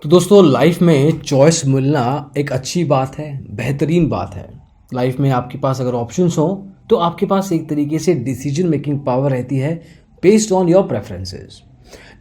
तो दोस्तों लाइफ में चॉइस मिलना एक अच्छी बात है, बेहतरीन बात है। लाइफ में आपके पास अगर ऑप्शंस हो तो आपके पास एक तरीके से डिसीजन मेकिंग पावर रहती है बेस्ड ऑन योर प्रेफरेंसेस।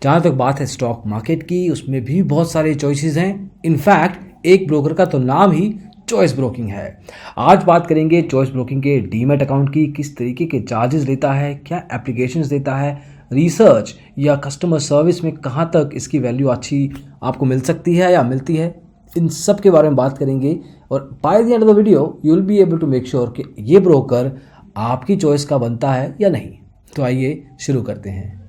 जहाँ तक बात है स्टॉक मार्केट की, उसमें भी बहुत सारे चॉइसेस हैं। इनफैक्ट एक ब्रोकर का तो नाम ही चॉइस ब्रोकिंग है। आज बात करेंगे चॉइस ब्रोकिंग के डीमैट अकाउंट की, किस तरीके के चार्जेस लेता है, क्या एप्लीकेशंस देता है, रिसर्च या कस्टमर सर्विस में कहाँ तक इसकी वैल्यू अच्छी आपको मिल सकती है या मिलती है, इन सब के बारे में बात करेंगे। और by the end of the video you will be able to make sure कि ये ब्रोकर आपकी चॉइस का बनता है या नहीं। तो आइए शुरू करते हैं।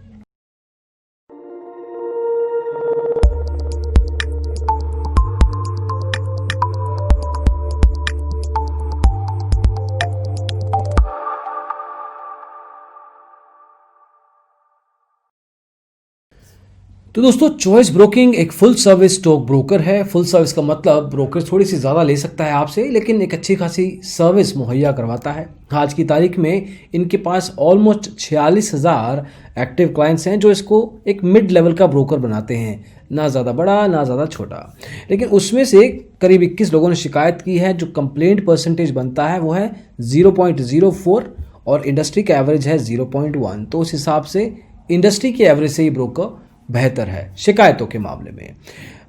तो दोस्तों चॉइस ब्रोकिंग एक फुल सर्विस स्टॉक ब्रोकर है। फुल सर्विस का मतलब ब्रोकर थोड़ी सी ज़्यादा ले सकता है आपसे, लेकिन एक अच्छी खासी सर्विस मुहैया करवाता है। आज की तारीख में इनके पास ऑलमोस्ट 46,000 एक्टिव क्लाइंट्स हैं, जो इसको एक मिड लेवल का ब्रोकर बनाते हैं। ना ज़्यादा बड़ा ना ज़्यादा छोटा, लेकिन उसमें से करीब 21 लोगों ने शिकायत की है। जो कंप्लेंट परसेंटेज बनता है वो है 0.04 और इंडस्ट्री का एवरेज है 0.1। तो उस हिसाब से इंडस्ट्री के एवरेज से ही ब्रोकर बेहतर है शिकायतों के मामले में।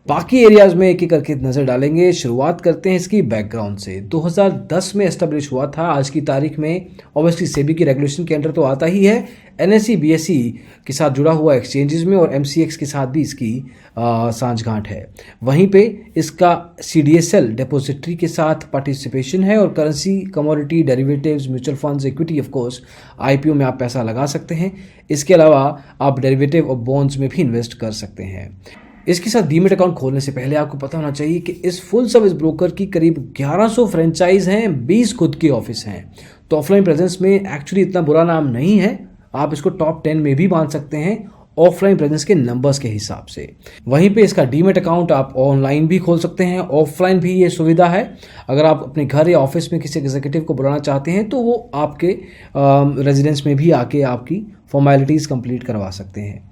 बाकी एरियाज में एक एक करके नज़र डालेंगे। शुरुआत करते हैं इसकी बैकग्राउंड से। 2010 में एस्टेब्लिश हुआ था। आज की तारीख में ऑब्वियसली सेबी की रेगुलेशन के अंडर तो आता ही है। एनएसई बीएसई के साथ जुड़ा हुआ एक्सचेंजेस में और एमसीएक्स के साथ भी इसकी सांठगांठ है। वहीं पे इसका सीडीएसएल डिपॉजिटरी के साथ पार्टिसिपेशन है और currency, commodity, derivatives, mutual funds, equity, of course IPO में आप पैसा लगा सकते हैं। इसके अलावा आप डेरिवेटिव और बॉन्ड्स में भी इन्वेस्ट कर सकते हैं। इसके साथ डीमेट अकाउंट खोलने से पहले आपको पता होना चाहिए कि इस फुल सर्विस ब्रोकर की करीब 1100 फ्रेंचाइज हैं, 20 खुद के ऑफिस हैं। तो ऑफलाइन प्रेजेंस में एक्चुअली इतना बुरा नाम नहीं है। आप इसको टॉप 10 में भी बांध सकते हैं ऑफलाइन प्रेजेंस के नंबर्स के हिसाब से। वहीं पे इसका डीमेट अकाउंट आप ऑनलाइन भी खोल सकते हैं, ऑफलाइन भी ये सुविधा है। अगर आप अपने घर या ऑफिस में किसी एग्जीक्यूटिव को बुलाना चाहते हैं तो वो आपके रेजिडेंस में भी आके आपकी फॉर्मेलिटीज़ कंप्लीट करवा सकते हैं।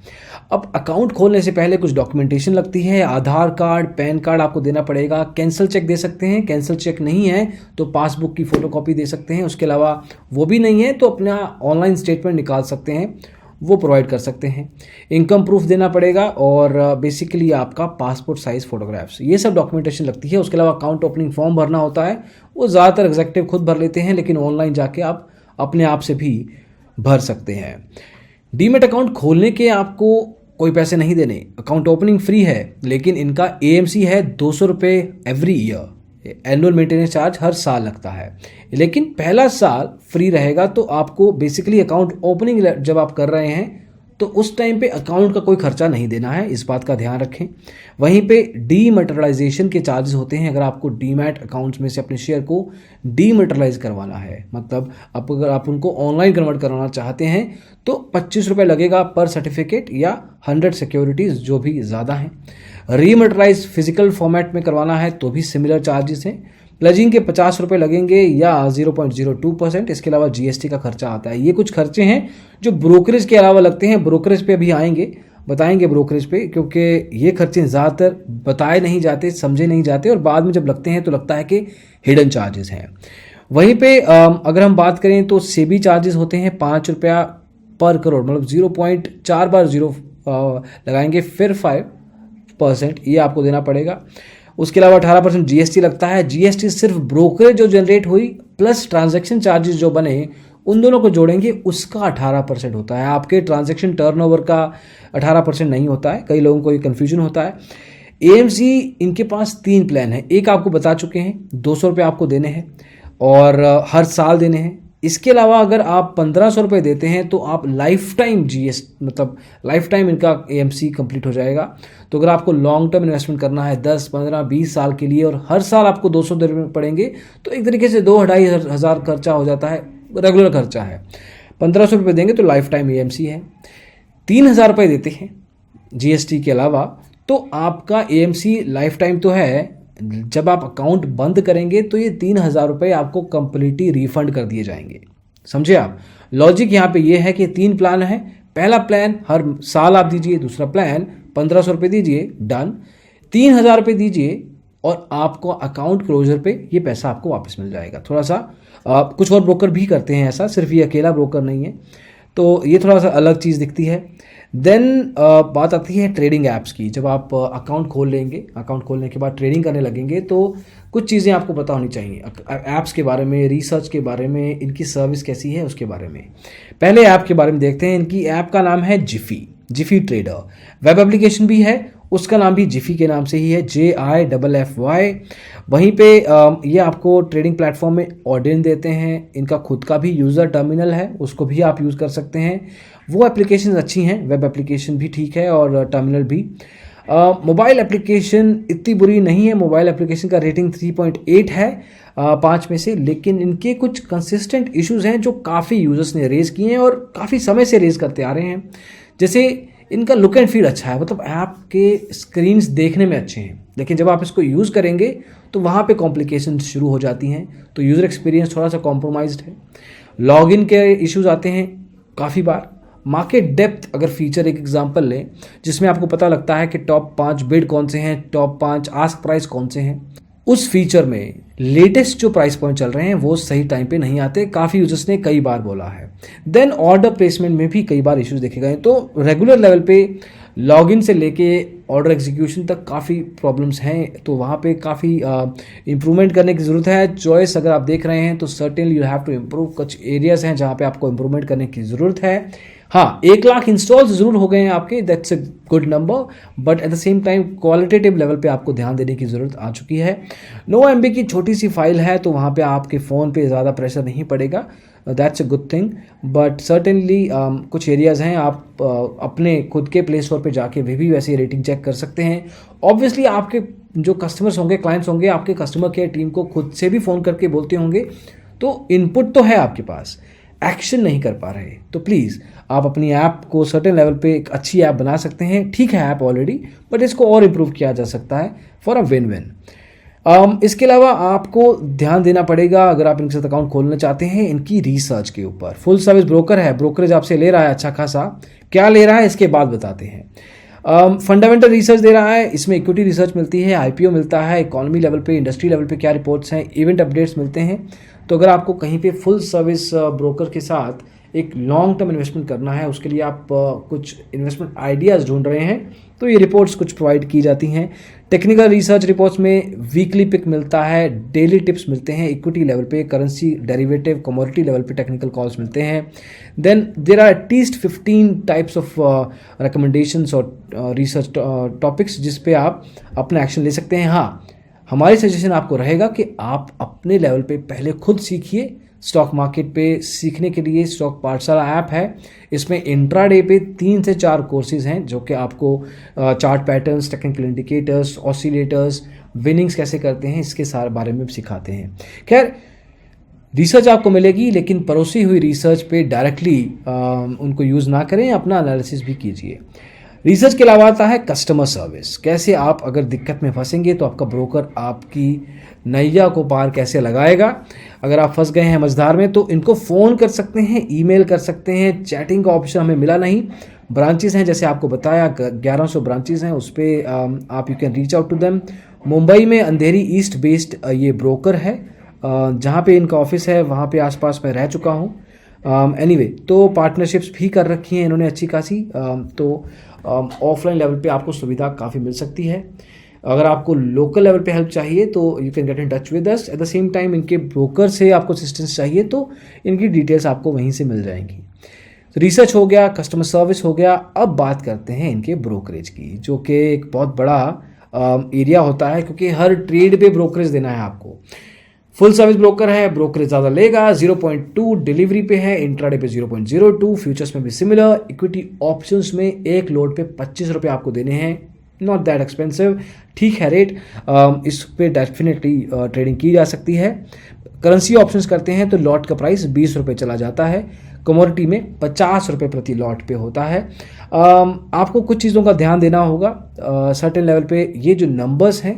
अब अकाउंट खोलने से पहले कुछ डॉक्यूमेंटेशन लगती है। आधार कार्ड, पैन कार्ड आपको देना पड़ेगा। कैंसिल चेक दे सकते हैं। कैंसिल चेक नहीं है तो पासबुक की फ़ोटोकॉपी दे सकते हैं। उसके अलावा वो भी नहीं है तो अपना ऑनलाइन स्टेटमेंट निकाल सकते हैं, वो प्रोवाइड कर सकते हैं। इनकम प्रूफ देना पड़ेगा और बेसिकली आपका पासपोर्ट साइज़ फ़ोटोग्राफ्स, ये सब डॉक्यूमेंटेशन लगती है। उसके अलावा अकाउंट ओपनिंग फॉर्म भरना होता है। वो ज़्यादातर एग्जीक्यूटिव खुद भर लेते हैं, लेकिन ऑनलाइन जाके आप अपने आप से भी भर सकते हैं। डीमेट अकाउंट खोलने के आपको कोई पैसे नहीं देने। अकाउंट ओपनिंग फ्री है, लेकिन इनका एएमसी है 200 रुपये every year. Annual maintenance charge हर साल लगता है, लेकिन पहला साल फ्री रहेगा। तो आपको बेसिकली अकाउंट ओपनिंग जब आप कर रहे हैं तो उस टाइम पे अकाउंट का कोई खर्चा नहीं देना है, इस बात का ध्यान रखें। वहीं पे डीमैटेरियलाइजेशन के चार्जेस होते हैं। अगर आपको डीमैट अकाउंट्स में से अपने शेयर को डीमैटेरियलाइज करवाना है, मतलब अगर आप उनको ऑनलाइन कन्वर्ट करवाना चाहते हैं तो 25 रुपये लगेगा पर सर्टिफिकेट या 100 सिक्योरिटीज़, जो भी ज़्यादा हैं। रीमैटेरियलाइज फिजिकल फॉर्मेट में करवाना है तो भी सिमिलर चार्जेस हैं। प्लेजिंग के 50 रुपये लगेंगे या 0.02%। इसके अलावा जीएसटी का खर्चा आता है। ये कुछ खर्चे हैं जो ब्रोकरेज के अलावा लगते हैं। ब्रोकरेज पे भी आएंगे, बताएंगे ब्रोकरेज पे, क्योंकि ये खर्चे ज़्यादातर बताए नहीं जाते, समझे नहीं जाते और बाद में जब लगते हैं तो लगता है कि हिडन चार्जेस हैं। वहीं पे अगर हम बात करें तो सेबी चार्जेस होते हैं 5 रुपया पर करोड़, मतलब 0.4 बार 0 लगाएंगे, फिर 5% ये आपको देना पड़ेगा। उसके अलावा 18% जीएसटी लगता है। जीएसटी सिर्फ ब्रोकरेज जो जनरेट हुई प्लस ट्रांजैक्शन चार्जेस जो बने उन दोनों को जोड़ेंगे, उसका 18% होता है। आपके ट्रांजैक्शन टर्नओवर का 18% नहीं होता है। कई लोगों को ये कन्फ्यूजन होता है। एएमसी इनके पास 3 प्लान है। एक आपको बता चुके हैं, 200 रुपये आपको देने हैं और हर साल देने हैं। इसके अलावा अगर आप 1500 रुपये देते हैं तो आप लाइफ टाइम मतलब लाइफ टाइम इनका एएमसी कंप्लीट हो जाएगा। तो अगर आपको लॉन्ग टर्म इन्वेस्टमेंट करना है 10, 15, 20 साल के लिए और हर साल आपको 200 देने पड़ेंगे तो एक तरीके से 2-2.5 हज़ार खर्चा हो जाता है, रेगुलर खर्चा है। 1500 रुपये देंगे तो लाइफ टाइम एएमसी है। 3000 रुपये देते हैं जीएसटी के अलावा तो आपका एएमसी लाइफ टाइम तो है। जब आप अकाउंट बंद करेंगे तो ये 3000 रुपये आपको कंप्लीटली रिफंड कर दिए जाएंगे। समझे आप? लॉजिक यहाँ पे ये है कि 3 प्लान है। पहला प्लान हर साल आप दीजिए, दूसरा प्लान 1500 रुपये दीजिए, डन। ₹3000 दीजिए और आपको अकाउंट क्लोजर पे ये पैसा आपको वापस मिल जाएगा। थोड़ा सा कुछ और ब्रोकर भी करते हैं ऐसा, सिर्फ ये अकेला ब्रोकर नहीं है, तो ये थोड़ा सा अलग चीज़ दिखती है। देन बात आती है ट्रेडिंग ऐप्स की। जब आप अकाउंट खोल लेंगे, अकाउंट खोलने के बाद ट्रेडिंग करने लगेंगे तो कुछ चीज़ें आपको पता होनी चाहिए ऐप्स के बारे में, रिसर्च के बारे में, इनकी सर्विस कैसी है उसके बारे में। पहले ऐप के बारे में देखते हैं। इनकी ऐप का नाम है जिफी ट्रेडर। वेब एप्लीकेशन भी है, उसका नाम भी जिफी के नाम से ही है, JIFFY। वहीं पे ये आपको ट्रेडिंग प्लेटफॉर्म में ऑर्डर देते हैं। इनका खुद का भी यूज़र टर्मिनल है, उसको भी आप यूज़ कर सकते हैं। वो एप्लीकेशन अच्छी हैं, वेब एप्लीकेशन भी ठीक है और टर्मिनल भी। मोबाइल एप्लीकेशन इतनी बुरी नहीं है, मोबाइल एप्लीकेशन का रेटिंग 3.8 है 5 में से। लेकिन इनके कुछ कंसिस्टेंट इश्यूज हैं जो काफ़ी यूजर्स ने रेज़ किए हैं और काफ़ी समय से रेज़ करते आ रहे हैं। जैसे इनका लुक एंड फील अच्छा है, मतलब ऐप के स्क्रीन्स देखने में अच्छे हैं, लेकिन जब आप इसको यूज़ करेंगे तो वहाँ पे कॉम्प्लिकेशन शुरू हो जाती हैं, तो यूज़र एक्सपीरियंस थोड़ा सा कॉम्प्रोमाइज्ड है। लॉगिन के इश्यूज आते हैं काफ़ी बार। मार्केट डेप्थ अगर फीचर एक एग्जांपल लें, जिसमें आपको पता लगता है कि टॉप 5 बिड कौन से हैं, टॉप 5 आस्क प्राइस कौन से हैं, उस फीचर में लेटेस्ट जो प्राइस पॉइंट चल रहे हैं वो सही टाइम पे नहीं आते। काफ़ी यूजर्स ने कई बार बोला है। देन ऑर्डर प्लेसमेंट में भी कई बार इश्यूज देखे गए। तो रेगुलर लेवल पे लॉगिन से लेके ऑर्डर एग्जीक्यूशन तक काफ़ी प्रॉब्लम्स हैं, तो वहाँ पे काफ़ी इंप्रूवमेंट करने की ज़रूरत है। चॉइस अगर आप देख रहे हैं तो certainly you have to improve. कुछ एरियाज हैं जहाँ पे आपको इम्प्रूवमेंट करने की ज़रूरत है। हाँ, 1 लाख इंस्टॉल्स जरूर हो गए हैं आपके, that's a good number, but at the same time qualitative level पे आपको ध्यान देने की ज़रूरत आ चुकी है। 9 MB की छोटी सी फाइल है, तो वहाँ पे आपके फ़ोन पे ज़्यादा प्रेशर नहीं पड़ेगा, that's a good thing. But certainly कुछ एरियाज़ हैं, आप अपने खुद के प्ले स्टोर पर जाके वे भी वैसे रेटिंग चेक कर सकते हैं। ऑब्वियसली आपके जो कस्टमर्स होंगे, क्लाइंट्स होंगे, आपके कस्टमर केयर टीम को खुद से भी फ़ोन करके बोलते होंगे, तो इनपुट तो है आपके पास, एक्शन नहीं कर पा रहे, तो प्लीज़ आप अपनी ऐप को सर्टेन लेवल पे एक अच्छी ऐप बना सकते हैं। ठीक है ऐप ऑलरेडी, बट इसको और इम्प्रूव किया जा सकता है फॉर अ विन विन। इसके अलावा आपको ध्यान देना पड़ेगा अगर आप इनके साथ अकाउंट खोलना चाहते हैं, इनकी रिसर्च के ऊपर। फुल सर्विस ब्रोकर है, ब्रोकरेज आपसे ले रहा है अच्छा खासा। क्या ले रहा है इसके बाद बताते हैं। फंडामेंटल रिसर्च दे रहा है, इसमें इक्विटी रिसर्च मिलती है, IPO मिलता है, इकोनॉमी लेवल पे, इंडस्ट्री लेवल पे क्या रिपोर्ट्स हैं, इवेंट अपडेट्स मिलते हैं। तो अगर आपको कहीं पे फुल सर्विस ब्रोकर के साथ एक लॉन्ग टर्म इन्वेस्टमेंट करना है, उसके लिए आप कुछ इन्वेस्टमेंट आइडियाज़ ढूंढ रहे हैं, तो ये रिपोर्ट्स कुछ प्रोवाइड की जाती हैं। टेक्निकल रिसर्च रिपोर्ट्स में वीकली पिक मिलता है, डेली टिप्स मिलते हैं, इक्विटी लेवल पे, करेंसी, डेरिवेटिव, कमोडिटी लेवल पे टेक्निकल कॉल्स मिलते हैं। Then there are at least 15 types of recommendations और रिसर्च टॉपिक्स जिस पे आप अपना एक्शन ले सकते हैं। हाँ, हमारी सजेशन आपको रहेगा कि आप अपने लेवल पे पहले खुद सीखिए। स्टॉक मार्केट पे सीखने के लिए स्टॉक पाठशाला ऐप है, इसमें इंट्राडे पे 3 से 4 कोर्सेज हैं जो कि आपको chart patterns, technical indicators, oscillators, winnings कैसे करते हैं, इसके सारे बारे में सिखाते हैं। खैर, रिसर्च आपको मिलेगी, लेकिन परोसी हुई रिसर्च पे डायरेक्टली उनको यूज़ ना करें, अपना एनालिसिस भी कीजिए। रिसर्च के अलावा आता है कस्टमर सर्विस। कैसे आप अगर दिक्कत में फंसेंगे तो आपका ब्रोकर आपकी नैया को पार कैसे लगाएगा। अगर आप फंस गए हैं मझधार में तो इनको फ़ोन कर सकते हैं, ईमेल कर सकते हैं। चैटिंग का ऑप्शन हमें मिला नहीं। ब्रांचेस हैं, जैसे आपको बताया 1100 ब्रांचेस हैं, उस पर आप you can reach out to them. Mumbai में अंधेरी ईस्ट बेस्ड ये ब्रोकर है, जहाँ पे इनका ऑफिस है वहाँ पे आसपास मैं रह चुका हूँ। एनीवे, तो पार्टनरशिप्स भी कर रखी हैं इन्होंने अच्छी खासी, तो ऑफलाइन लेवल पे आपको सुविधा काफ़ी मिल सकती है। अगर आपको लोकल लेवल पे हेल्प चाहिए तो you can get in touch with us. At the same time इनके ब्रोकर से आपको असिस्टेंस चाहिए तो इनकी डिटेल्स आपको वहीं से मिल जाएंगी। तो रिसर्च हो गया, कस्टमर सर्विस हो गया। अब बात करते हैं इनके ब्रोकरेज की, जो कि एक बहुत बड़ा एरिया होता है, क्योंकि हर ट्रेड पे ब्रोकरेज देना है आपको। फुल सर्विस ब्रोकर है, ब्रोकरेज ज़्यादा लेगा, 0.2 डिलीवरी पे है, इंट्राडे पे 0.02, फ्यूचर्स में भी सिमिलर। इक्विटी ऑप्शंस में एक लोड पे 25 रुपये आपको देने हैं, नॉट दैट एक्सपेंसिव, ठीक है रेट। इस पे डेफिनेटली ट्रेडिंग की जा सकती है। करेंसी ऑप्शंस करते हैं तो लॉट का प्राइस 20 रुपये चला जाता है, कमोडिटी में 50 रुपये प्रति लॉट पे होता है। आपको कुछ चीज़ों का ध्यान देना होगा। सर्टेन लेवल पे ये जो नंबर्स हैं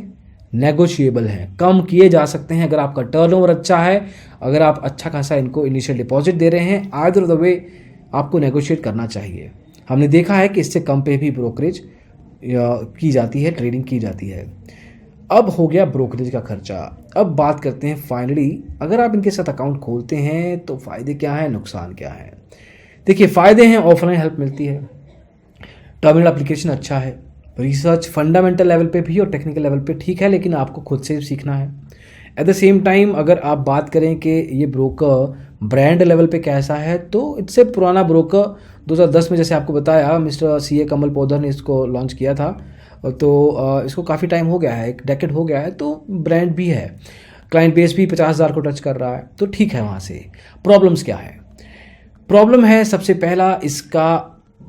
नेगोशिएबल हैं, कम किए जा सकते हैं अगर आपका टर्नओवर अच्छा है, अगर आप अच्छा खासा इनको इनिशियल डिपॉजिट दे रहे हैं। आइदर द वे आपको नेगोशिएट करना चाहिए। हमने देखा है कि इससे कम पे भी ब्रोकरेज की जाती है, ट्रेडिंग की जाती है। अब हो गया ब्रोकरेज का खर्चा। अब बात करते हैं फाइनली, अगर आप इनके साथ अकाउंट खोलते हैं तो फ़ायदे क्या हैं, नुकसान क्या हैं। देखिए, फ़ायदे हैं, ऑफलाइन हेल्प मिलती है, टर्मिनल एप्लीकेशन अच्छा है, रिसर्च फंडामेंटल लेवल पे भी और टेक्निकल लेवल पे ठीक है, लेकिन आपको खुद से सीखना है। एट द सेम टाइम अगर आप बात करें कि ये ब्रोकर ब्रांड लेवल पे कैसा है, तो इससे पुराना ब्रोकर 2010 में जैसे आपको बताया मिस्टर CA कमल पोदर ने इसको लॉन्च किया था, तो इसको काफ़ी टाइम हो गया है, 1 डेकेड हो गया है, तो ब्रांड भी है, क्लाइंट बेस भी 50,000 को टच कर रहा है, तो ठीक है। वहाँ से प्रॉब्लम्स क्या है? प्रॉब्लम है सबसे पहला इसका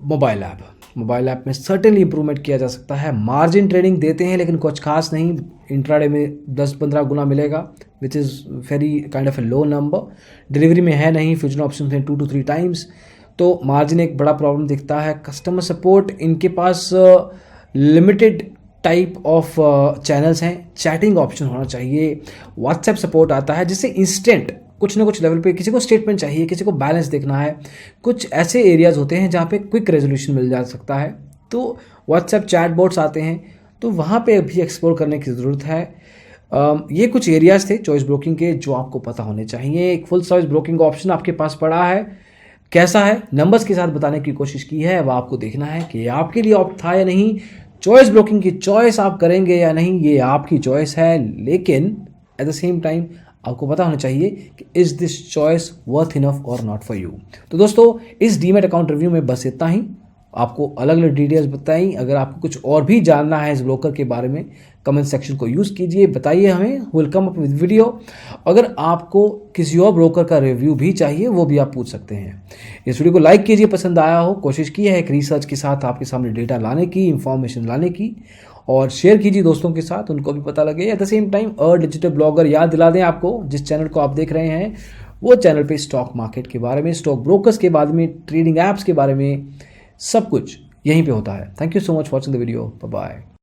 मोबाइल ऐप में सर्टेनली इंप्रूवमेंट किया जा सकता है। मार्जिन ट्रेडिंग देते हैं लेकिन कुछ खास नहीं, इंट्राडे में 10-15 गुना मिलेगा, which is very kind of A low number. Delivery में है नहीं, फ्यूचर ऑप्शन में 2 to 3 टाइम्स, तो मार्जिन एक बड़ा प्रॉब्लम दिखता है। कस्टमर सपोर्ट इनके पास लिमिटेड टाइप ऑफ चैनल्स हैं, चैटिंग ऑप्शन होना चाहिए, व्हाट्सएप सपोर्ट आता है जिससे इंस्टेंट कुछ ना कुछ लेवल पे किसी को स्टेटमेंट चाहिए, किसी को बैलेंस देखना है, कुछ ऐसे एरियाज होते हैं जहाँ पे क्विक रेजोल्यूशन मिल जा सकता है, तो व्हाट्सएप चैट बोट्स आते हैं, तो वहाँ पे भी एक्सप्लोर करने की ज़रूरत है। ये कुछ एरियाज थे चॉइस ब्रोकिंग के जो आपको पता होने चाहिए। एक फुल सर्विस ब्रोकिंग ऑप्शन आपके पास पड़ा है, कैसा है, नंबर्स के साथ बताने की कोशिश की है। अब आपको देखना है कि आपके लिए ऑप्ट था या नहीं, चॉइस ब्रोकिंग की चॉइस आप करेंगे या नहीं, ये आपकी चॉइस है, लेकिन एट द सेम टाइम आपको पता होना चाहिए कि is this choice worth enough और नॉट फॉर यू। तो दोस्तों, इस डीमैट अकाउंट रिव्यू में बस इतना ही, आपको अलग अलग डिटेल्स बताई। अगर आपको कुछ और भी जानना है इस ब्रोकर के बारे में, कमेंट सेक्शन को यूज़ कीजिए, बताइए हमें, will come up with video. अगर आपको किसी और ब्रोकर का रिव्यू भी चाहिए वो भी आप पूछ सकते हैं। इस वीडियो को लाइक कीजिए, पसंद आया हो। कोशिश की है एक रिसर्च के साथ आपके सामने डेटा लाने की, इंफॉर्मेशन लाने की, और शेयर कीजिए दोस्तों के साथ, उनको भी पता लगे। At the same time digital blogger याद दिला दें आपको, जिस चैनल को आप देख रहे हैं वो चैनल पे स्टॉक मार्केट के बारे में, स्टॉक ब्रोकर्स के बारे में, ट्रेडिंग ऐप्स के बारे में, सब कुछ यहीं पे होता है। Thank you so much watching the video, bye bye.